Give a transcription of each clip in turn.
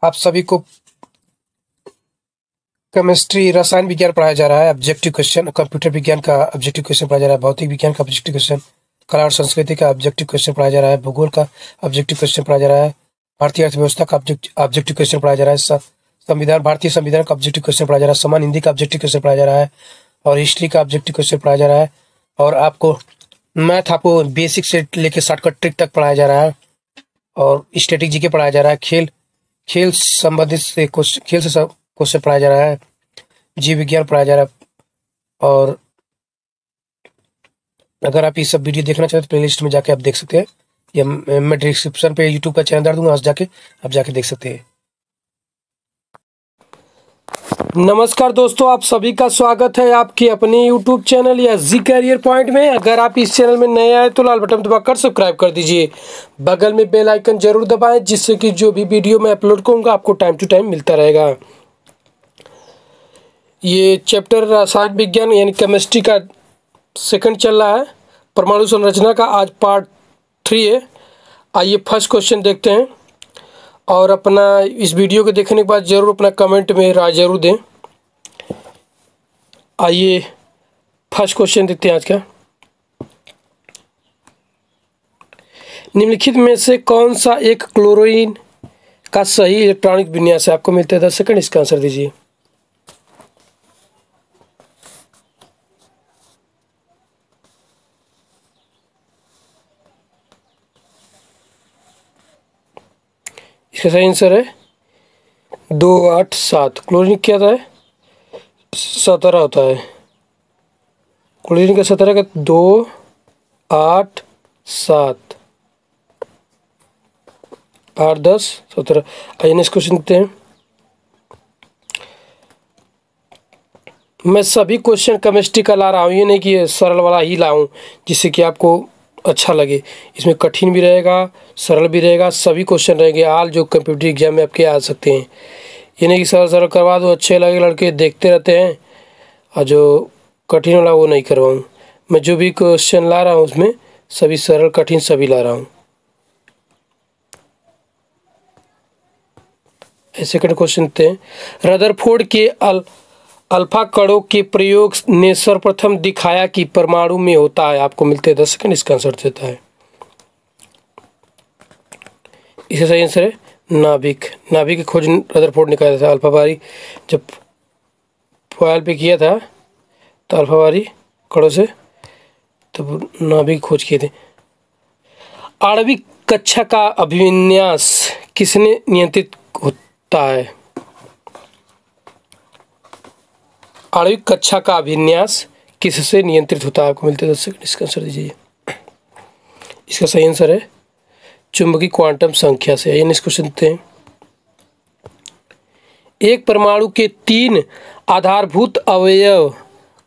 आप सभी को केमिस्ट्री रसायन विज्ञान पढ़ाया जा रहा है। ऑब्जेक्टिव क्वेश्चन, कंप्यूटर विज्ञान का ऑब्जेक्टिव क्वेश्चन पढ़ाया जा रहा है, भौतिक विज्ञान का ऑब्जेक्टिव क्वेश्चन, कला और संस्कृति का ऑब्जेक्टिव क्वेश्चन पढ़ाया जा रहा है, भूगोल का ऑब्जेक्टिव क्वेश्चन पढ़ाया जा रहा है, भारतीय अर्थव्यवस्था का ऑब्जेक्टिव क्वेश्चन पढ़ाया जा रहा है, संविधान, भारतीय संविधान का ऑब्जेक्टिव क्वेश्चन पढ़ाया जा रहा है, समान हिंदी का ऑब्जेक्टिव क्वेश्चन पढ़ाया जा रहा है और हिस्ट्री का ऑब्जेक्टिव क्वेश्चन पढ़ाया जा रहा है। और आपको मैथ आपको बेसिक से लेकर शॉर्टकट ट्रिक तक पढ़ाया जा रहा है और स्टैटिक जीके पढ़ाया जा रहा है। खेल संबंधित से खेल से क्वेश्चन पढ़ाया जा रहा है, जीव विज्ञान पढ़ाया जा रहा है। और अगर आप ये सब वीडियो देखना चाहते हैं तो प्लेलिस्ट में जाके आप देख सकते हैं, या मैं डिस्क्रिप्शन पे यूट्यूब का चैनल डाल दूंगा, वहाँ जाके आप देख सकते हैं। नमस्कार दोस्तों, आप सभी का स्वागत है आपके अपने यूट्यूब चैनल या जी कैरियर पॉइंट में। अगर आप इस चैनल में नए आए तो लाल बटन दबाकर सब्सक्राइब कर दीजिए, बगल में बेल आइकन जरूर दबाएं, जिससे कि जो भी वीडियो मैं अपलोड करूंगा आपको टाइम टू टाइम मिलता रहेगा। ये चैप्टर रसायन विज्ञान यानी केमिस्ट्री का सेकंड चल रहा है, परमाणु संरचना का आज पार्ट 3 है। आइए फर्स्ट क्वेश्चन देखते हैं और अपना इस वीडियो को देखने के बाद ज़रूर अपना कमेंट में राय जरूर दें। आइए फर्स्ट क्वेश्चन देखते हैं आज का। निम्नलिखित में से कौन सा एक क्लोरीन का सही इलेक्ट्रॉनिक विन्यास है? आपको मिलते हैं 10 सेकंड, इसका आंसर दीजिए। इसका सही आंसर है 2, 8, 7। क्लोरीन क्या होता है? 17 होता है। क्लोरीन का 17 का 2, 8, 7, 8, 10, 17। आइए नेक्स्ट क्वेश्चन देखते हैं। मैं सभी क्वेश्चन केमिस्ट्री का ला रहा हूँ, ये नहीं कि सरल वाला ही लाऊं जिससे कि आपको अच्छा लगे। इसमें कठिन भी रहेगा, सरल भी रहेगा, सभी क्वेश्चन रहेंगे आल जो कंप्यूटर एग्जाम में आपके आ सकते हैं। ये नहीं कि सरल करवा दो, अच्छे लगे लड़के देखते रहते हैं, और जो कठिन वाला वो नहीं करवाऊँ। मैं जो भी क्वेश्चन ला रहा हूँ उसमें सभी सरल कठिन सभी ला रहा हूँ। सेकंड क्वेश्चन देखते हैं। रदरफोर्ड के अल्फा कणों के प्रयोग ने सर्वप्रथम दिखाया कि परमाणु में होता है। आपको मिलते हैं 10 सेकंड, इसका आंसर देता है। इसका सही आंसर है नाभिक। नाभिक की खोज रदरफोर्ड ने किया था। अल्फावारी जब फॉयल पे किया था तो अल्फावारी कणों से तब नाभिक खोज किए थे। आणविक कक्षा का अभिविन्यास किसने नियंत्रित होता है? आणविक कक्षा का अभिविन्यास किससे नियंत्रित होता है? आपको मिलते हैं 10 सेकंड, इसका आंसर दीजिए। इसका सही आंसर है चुंबकीय क्वांटम संख्या से। नेक्स्ट क्वेश्चन देखते हैं। एक परमाणु के 3 आधारभूत अवयव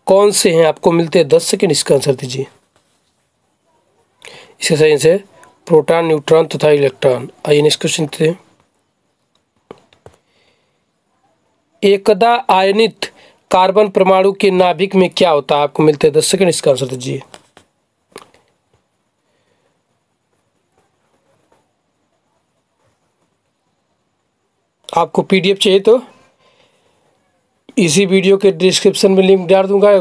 कौन से हैं? आपको मिलते हैं 10 सेकंड, इसका आंसर दीजिए। इसका सही आंसर है प्रोटॉन, न्यूट्रॉन तथा इलेक्ट्रॉन। आइए नेक्स्ट क्वेश्चन देखते हैं। एकदा आयनित कार्बन परमाणु के नाभिक में क्या होता है? आपको मिलते हैं 10 सेकंड, इसका आंसर दीजिए। आपको पीडीएफ चाहिए तो इसी वीडियो के डिस्क्रिप्शन में लिंक डाल दूंगा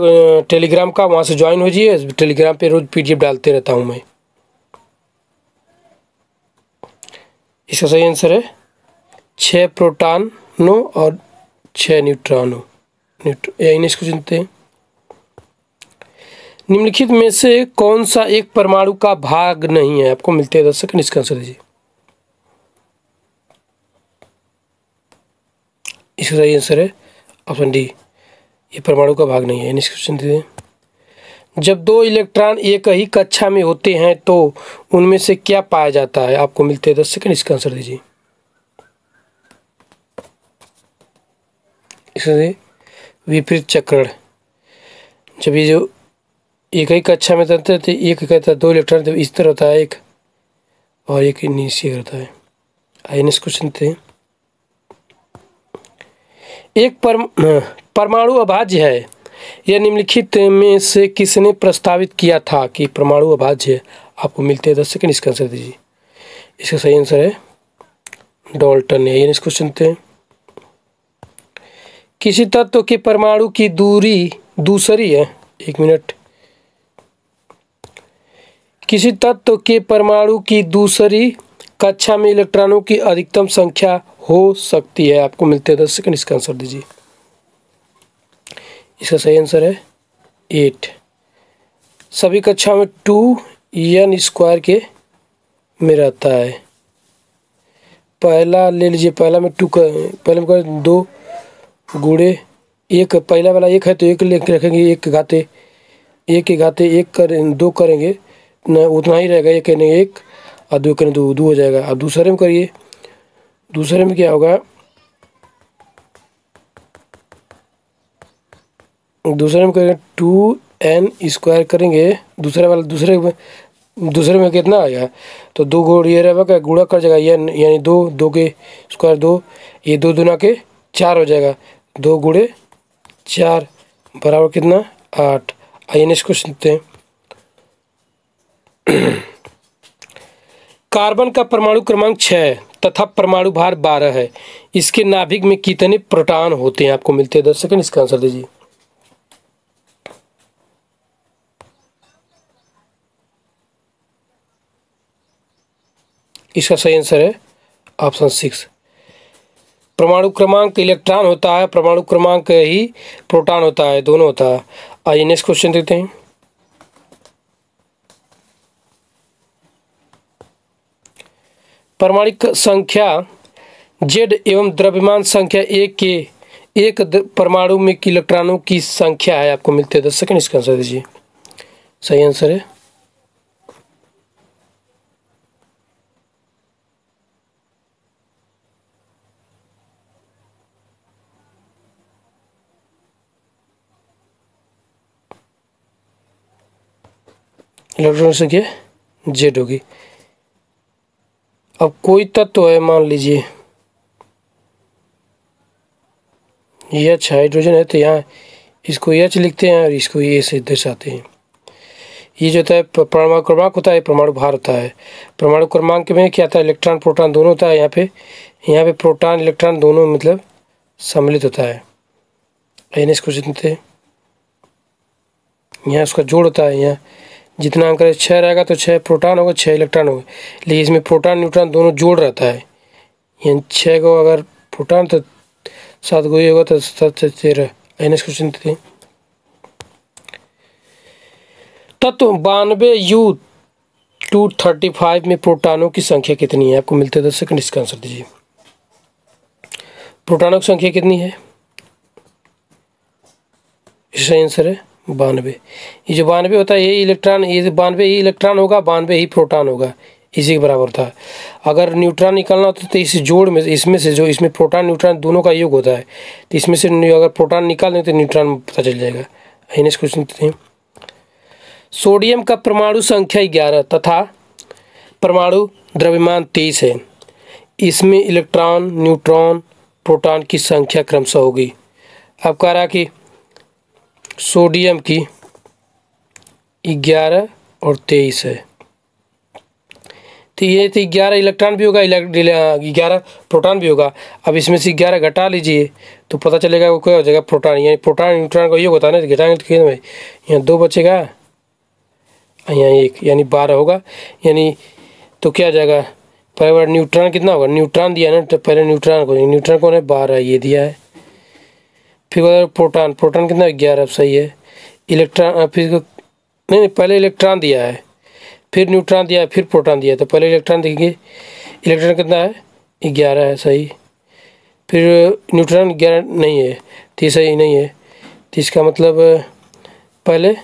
टेलीग्राम का, वहां से ज्वाइन हो जाइए। टेलीग्राम पे रोज पीडीएफ डालते रहता हूं मैं। इसका सही आंसर है 6 प्रोटॉनों और 6 न्यूट्रॉनों। नेक्स्ट क्वेश्चन देखते हैं। निम्नलिखित में से कौन सा एक परमाणु का भाग नहीं है? आपको मिलते हैं 10 सेकंड, इसका आंसर दीजिए। इसका सही आंसर है ऑप्शन डी, ये परमाणु का भाग नहीं है। नेक्स्ट क्वेश्चन देखते हैं। जब 2 इलेक्ट्रॉन एक ही कक्षा में होते हैं तो उनमें से क्या पाया जाता है? आपको मिलते हैं 10 सेकंड, इसका आंसर दीजिए। इससे विपरीत चक्रण। जब ये जो एक ही कक्षा में रहते हैं तो एक कहता है 2 इलेक्ट्रॉन तो इस तरह होता है एक, और एक नीचे रहता है। आइए नेक्स्ट क्वेश्चन देखते हैं। एक परमाणु अभाज्य है, यह निम्नलिखित में से किसने प्रस्तावित किया था कि परमाणु अभाज्य है? आपको मिलते हैं 10 सेकंड, इसका आंसर दीजिए। इसका सही आंसर है डाल्टन है। इसको सुनते हैं। किसी तत्व के परमाणु की दूरी दूसरी है, एक मिनट, किसी तत्व के परमाणु की दूसरी कक्षा में इलेक्ट्रॉनों की अधिकतम संख्या हो सकती है। आपको मिलते हैं 10 सेकंड, इसका आंसर दीजिए। इसका सही आंसर है 8। सभी कक्षाओं में 2n² के में रहता है। पहला ले लीजिए, पहला में 2 पहले में 2 गुणे 1, पहला वाला 1 है तो 1 लेकर रखेंगे, 1 के घाते 1 करें 2 करेंगे न, उतना ही रहेगा। 1 करेंगे 1 और 2 करेंगे 2 हो जाएगा। अब दूसरे में करिए, दूसरे में क्या होगा, दूसरे में करेंगे 2n² करेंगे, दूसरे में कितना आएगा, तो 2 गुण ये रहेगा, गुणा कर जाएगा यानी 2 के स्क्वायर 2, ये 2 दूना के 4 हो जाएगा। 2 गुणे 4 बराबर कितना 8। आइए इसको सुनते हैं। कार्बन का परमाणु क्रमांक 6 तथा परमाणु भार 12 है। इसके नाभिक में कितने प्रोटॉन होते हैं? आपको मिलते हैं 10 सेकंड, इसका आंसर दीजिए। इसका सही आंसर है ऑप्शन 6। परमाणु क्रमांक इलेक्ट्रॉन होता है, परमाणु क्रमांक ही प्रोटॉन होता है, दोनों होता है। आइए नेक्स्ट क्वेश्चन देखते हैं। परमाणु संख्या Z एवं द्रव्यमान संख्या A के एक परमाणु में इलेक्ट्रॉनों की संख्या है। आपको मिलते हैं 10 सेकंड, इसका आंसर दीजिए। सही आंसर है इलेक्ट्रॉन संख्या Z होगी। अब कोई तत्व है, मान लीजिए ये H हाइड्रोजन है, तो यहाँ इसको H लिखते हैं और इसको A से दर्शाते हैं। ये जो होता है परमाणु क्रमांक होता है, परमाणु भार होता है। परमाणु क्रमांक में क्या आता है, इलेक्ट्रॉन प्रोटॉन दोनों होता है। यहाँ पे प्रोटॉन इलेक्ट्रॉन दोनों मतलब सम्मिलित होता है। इसको जितने यहाँ उसका जोड़ होता है, यहाँ जितना अंक 6 रहेगा तो 6 प्रोटॉन होगा 6 इलेक्ट्रॉन होगा, लेकिन इसमें प्रोटॉन न्यूट्रॉन दोनों जोड़ रहता है। यानी 6 को अगर प्रोटॉन तो 7 को ये होगा तो 7 से 13। इसको सुनते हैं। तत्व 92U235 में प्रोटॉनों की संख्या कितनी है? आपको मिलते हैं 10 सेकंड, इसका आंसर दीजिए। प्रोटॉनों की संख्या कितनी है? इसका आंसर है 92। ये जो 92 होता है ये इलेक्ट्रॉन, ये 92 ही इलेक्ट्रॉन होगा, 92 ही प्रोटॉन होगा, इसी के बराबर था। अगर न्यूट्रॉन निकालना होता तो इस जोड़ में, इसमें से जो इसमें प्रोटॉन न्यूट्रॉन दोनों का योग होता है, तो इसमें से अगर प्रोटॉन निकाल दें तो न्यूट्रॉन पता चल जाएगा। नेक्स्ट क्वेश्चन देखते हैं। सोडियम का परमाणु संख्या 11 तथा परमाणु द्रव्यमान 23 है। इसमें इलेक्ट्रॉन, न्यूट्रॉन, प्रोटॉन की संख्या क्रमशः होगी। अब कह रहा कि सोडियम की 11 और 23 है, तो ये तो 11 इलेक्ट्रॉन भी होगा, 11 प्रोटॉन भी होगा। अब इसमें से 11 घटा लीजिए तो पता चलेगा वो क्या हो जाएगा, प्रोटॉन। यानी प्रोटॉन न्यूट्रॉन का योग होता है ना, घटाएंगे तो भाई यहाँ 2 बचेगा, यहाँ 1, यानी 12 होगा। यानी तो क्या जाएगा, पहले न्यूट्रॉन कितना होगा, न्यूट्रॉन दिया ना, तो पहले न्यूट्रॉन कौन है 12 ये दिया है। फिर प्रोटॉन कितना है 11, अब सही है। इलेक्ट्रॉन फिर नहीं, पहले इलेक्ट्रॉन दिया है, फिर न्यूट्रॉन दिया है, फिर प्रोटॉन दिया है, तो पहले इलेक्ट्रॉन देखेंगे। इलेक्ट्रॉन कितना है 11 है, सही। फिर न्यूट्रॉन 11 नहीं है, तो सही नहीं है, तो इसका मतलब पहले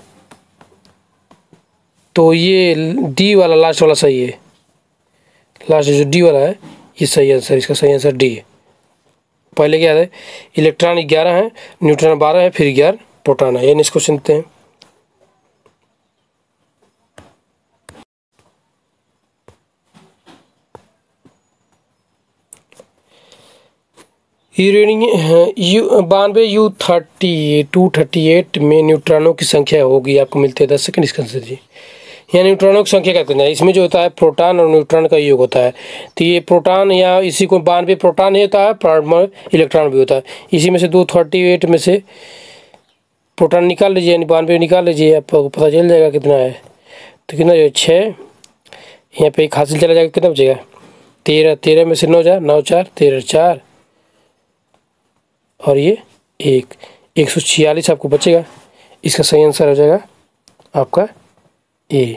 तो ये डी वाला लास्ट वाला सही है, लास्ट जो डी वाला है ये सही आंसर, इसका सही आंसर डी है। पहले क्या है, इलेक्ट्रॉन 11 है, न्यूट्रॉन 12 है, फिर 11 प्रोटॉन है। ये इसको सुनते हैं। यूरेनियम 92U238 में न्यूट्रॉनों की संख्या होगी। आपको मिलते हैं 10 सेकंड, इसका आंसर दीजिए। या न्यूट्रॉनों की संख्या कहते हैं। इसमें जो होता है प्रोटॉन और न्यूट्रॉन का योग होता है। तो ये प्रोटॉन या इसी को 92 प्रोटॉन ही होता है, प्रारंभ इलेक्ट्रॉन भी होता है। इसी में से 238 में से प्रोटॉन निकाल लीजिए, 92 निकाल लीजिए, आपको पता चल जाएगा कितना है। तो कितना जो 6 यहाँ पे एक हासिल चला जाएगा, कितना बचेगा 13। 13 में से 9 जा 9 4 13 4 और ये 146 आपको बचेगा। इसका सही आंसर हो जाएगा आपका ए,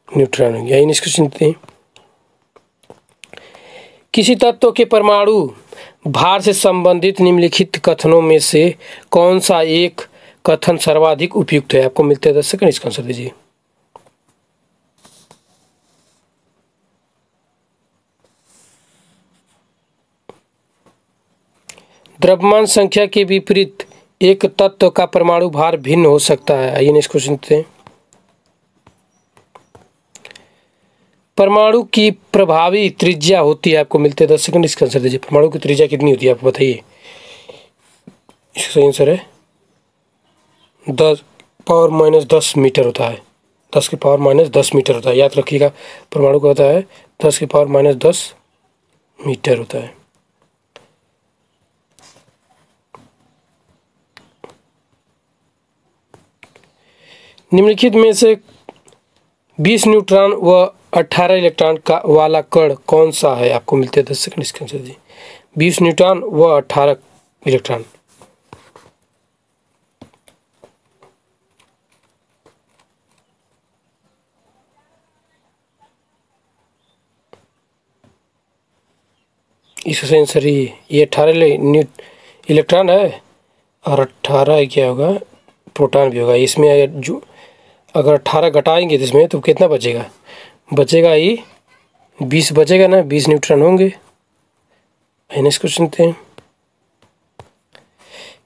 न्यूट्रॉन हो गया। इन क्वेश्चन हैं किसी तत्व के परमाणु भार से संबंधित निम्नलिखित कथनों में से कौन सा एक कथन सर्वाधिक उपयुक्त है। आपको मिलते हैं 10 सेकंड, इसका आंसर दीजिए। द्रव्यमान संख्या के विपरीत एक तत्व का परमाणु भार भिन्न हो सकता है। आइए नेक्स्ट क्वेश्चन देखते हैं। परमाणु की प्रभावी त्रिज्या होती है, आपको मिलते हैं 10 सेकंड, इसका आंसर दीजिए। परमाणु की त्रिज्या कितनी होती है आपको बताइए। इसका सही आंसर है 10⁻10 मीटर होता है। 10⁻10 मीटर होता है, याद रखिएगा। परमाणु का होता है 10⁻10 मीटर होता है। निम्नलिखित में से 20 न्यूट्रॉन व 18 इलेक्ट्रॉन का वाला कण कौन सा है। आपको मिलते हैं 10 सेकंड, इसका आंसर दीजिए। 20 न्यूट्रॉन व 18 इलेक्ट्रॉन। इसका सही आंसर ये 18 इलेक्ट्रॉन है और 18 क्या होगा, प्रोटॉन भी होगा। इसमें जो अगर 18 घटाएंगे तो इसमें तो कितना बचेगा, बचेगा ये 20 बचेगा ना, 20 न्यूट्रॉन होंगे। नेक्स्ट क्वेश्चन देखते हैं।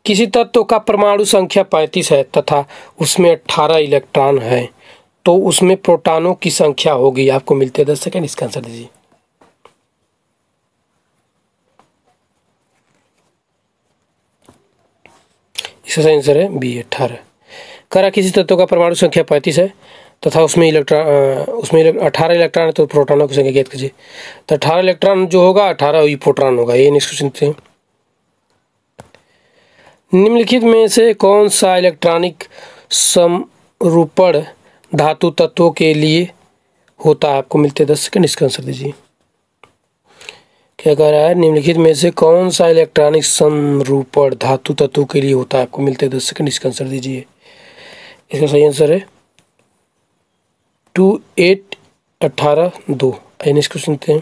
किसी तत्व का परमाणु संख्या 35 है तथा उसमें 18 इलेक्ट्रॉन है, तो उसमें प्रोटॉनों की संख्या होगी। आपको मिलते हैं 10 सेकंड, इसका आंसर दीजिए। इसका सही आंसर है बी 18। करा किसी तत्व का परमाणु संख्या 35 है तथा उसमें 18 इलेक्ट्रॉन है, तो प्रोटॉनों की संख्या ज्ञात कीजिए। तो 18 इलेक्ट्रॉन जो होगा 18 वही प्रोटॉन होगा। ये नेक्स्ट क्वेश्चन देखते हैं। निम्नलिखित में से कौन सा इलेक्ट्रॉनिक समरूपण धातु तत्वों के लिए होता है। आपको मिलते हैं 10 सेकंड, इसका आंसर दीजिए। क्या कह रहा है, निम्नलिखित में से कौन सा इलेक्ट्रॉनिक समरूपण धातु तत्वों के लिए होता है। आपको मिलते हैं 10 सेकंड, इसका आंसर दीजिए। इसका सही आंसर है 2 8 18 2। नेक्स्ट क्वेश्चन देखते हैं।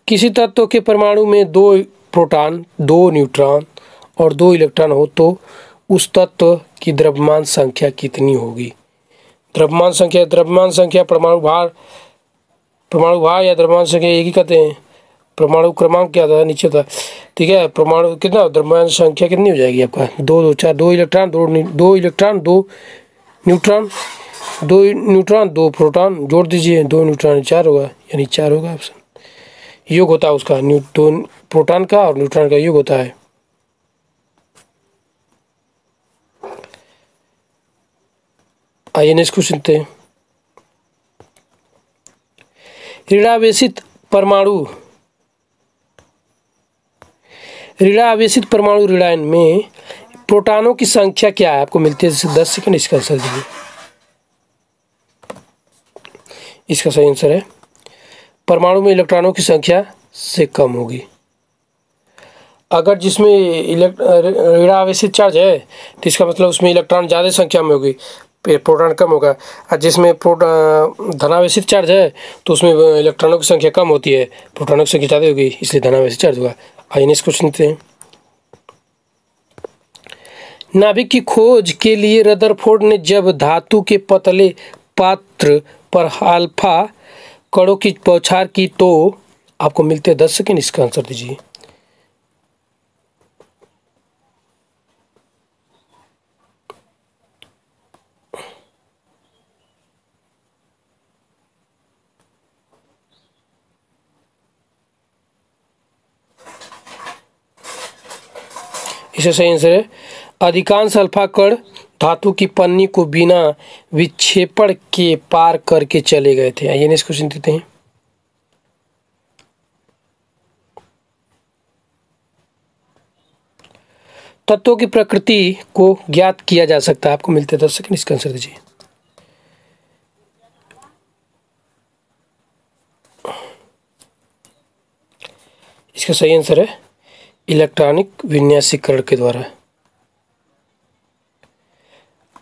किसी तत्व के परमाणु में 2 प्रोटॉन 2 न्यूट्रॉन और 2 इलेक्ट्रॉन हो तो उस तत्व की द्रव्यमान संख्या कितनी होगी। द्रव्यमान संख्या परमाणु भार या द्रव्यमान संख्या एक ही कहते हैं। परमाणु क्रमांक क्या था, नीचे था, ठीक है। परमाणु कितना, द्रव्यमान संख्या कितनी हो जाएगी आपका 2 2 4, 2 इलेक्ट्रॉन 2 इलेक्ट्रॉन 2 न्यूट्रॉन 2 प्रोटॉन जोड़ दीजिए, 2 न्यूट्रॉन 4 होगा, यानी 4 होगा ऑप्शन। योग होता है उसका 2 प्रोटॉन का और न्यूट्रॉन का योग होता है। आइए नेक्स्ट क्वेश्चन थे। ऋणावेशित परमाणु ऋणायन में प्रोटॉनों की संख्या क्या है। आपको मिलती है 10 सेकंड, इसका आंसर दीजिए। इसका सही आंसर है परमाणु में इलेक्ट्रॉनों की संख्या से कम होगी। अगर जिसमें ऋणावेशित चार्ज है तो इसका मतलब उसमें इलेक्ट्रॉन ज़्यादा संख्या में होगी, प्रोटॉन कम होगा। और जिसमें धनावेशित चार्ज है तो उसमें इलेक्ट्रॉनों की संख्या कम होती है, प्रोटॉनों की संख्या ज़्यादा होगी, इसलिए धनावेशित चार्ज होगा। आइए नेक्स्ट क्वेश्चन देखते हैं। नाभिक की खोज के लिए रदरफोर्ड ने जब धातु के पतले पात्र पर अल्फा कणों की बौछार की तो आपको मिलते हैं 10 सेकंड, इसका आंसर दीजिए। इसका सही आंसर है अधिकांश अल्फा कण धातु की पन्नी को बिना विक्षेपण के पार करके चले गए थे। आइए नेक्स्ट क्वेश्चन देते हैं। तत्वों की प्रकृति को ज्ञात किया जा सकता है। आपको मिलते 10 सेकंड, इसका आंसर दीजिए। इसका सही आंसर है इलेक्ट्रॉनिक विन्यासीकरण के द्वारा।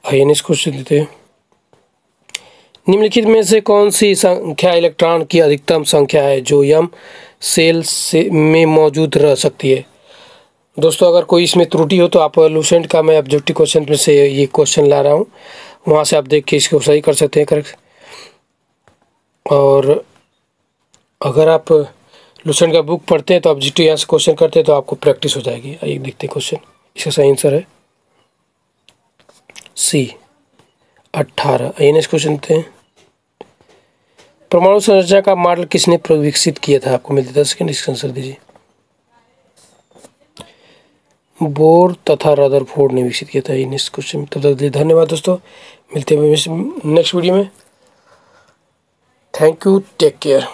आइए नेक्स्ट क्वेश्चन देते हैं। निम्नलिखित में से कौन सी संख्या इलेक्ट्रॉन की अधिकतम संख्या है जो यम सेल में मौजूद रह सकती है। दोस्तों अगर कोई इसमें त्रुटि हो तो आप लूसेंट का मैं ऑब्जेक्टिव क्वेश्चन में से ये क्वेश्चन ला रहा हूँ, वहाँ से आप देख के इसको सही कर सकते हैं करेक्ट। और अगर आप लूसेंट का बुक पढ़ते हैं तो ऑब्जेक्टिव यहाँ से क्वेश्चन करते हैं तो आपको प्रैक्टिस हो जाएगी। आइए देखते हैं क्वेश्चन। इसका सही आंसर है सी 18। आइए नेक्स्ट क्वेश्चन देते हैं। परमाणु संरचना का मॉडल किसने विकसित किया था। आपको मिलते 10 सेकंड, इसका आंसर दीजिए। बोर तथा रदरफोर्ड ने विकसित किया था। ये नेक्स्ट क्वेश्चन। तब तक धन्यवाद दोस्तों, मिलते हैं नेक्स्ट वीडियो में। Thank you, take care.